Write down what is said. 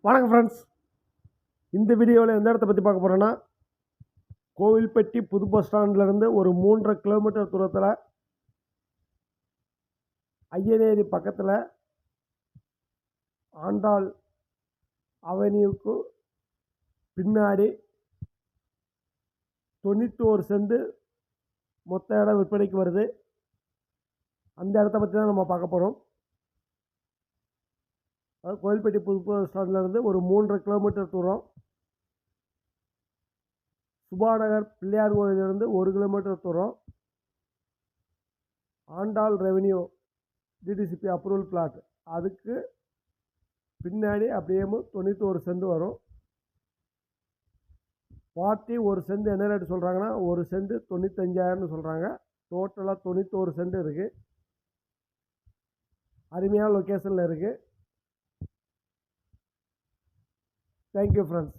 வணக்கம் ஃப்ரெண்ட்ஸ். இந்த வீடியோவில் எந்த இடத்த பற்றி பார்க்க போகிறோன்னா, கோவில்பட்டி புது பஸ் ஸ்டாண்ட்லேருந்து ஒரு 3.5 கிலோமீட்டர் தூரத்தில் ஐயனேரி பக்கத்தில் ஆண்டாள் அவென்யூக்கு பின்னாடி 91 சென்ட் மொத்த இடம் விற்பனைக்கு வருது. அந்த இடத்த பற்றி தான் நம்ம பார்க்க போகிறோம். கோவில்பட்டி புது பஸ் ஸ்டாண்ட்லேருந்து ஒரு 3.5 கிலோமீட்டர் தூரம், சுபாநகர் பிள்ளையார் கோயிலிருந்து 1 கிலோமீட்டர் தூரம், Andal revenue DTCP approval plot அதுக்கு பின்னாடி அப்படியே 91 சென்ட் வரும். 41 சென்ட் என்ன ரேட்டு சொல்கிறாங்கன்னா, ஒரு சென்ட் 95,000 சொல்கிறாங்க. டோட்டலாக 91 சென்ட் இருக்குது. அருமையான லொக்கேஷனில் இருக்குது. Thank you friends.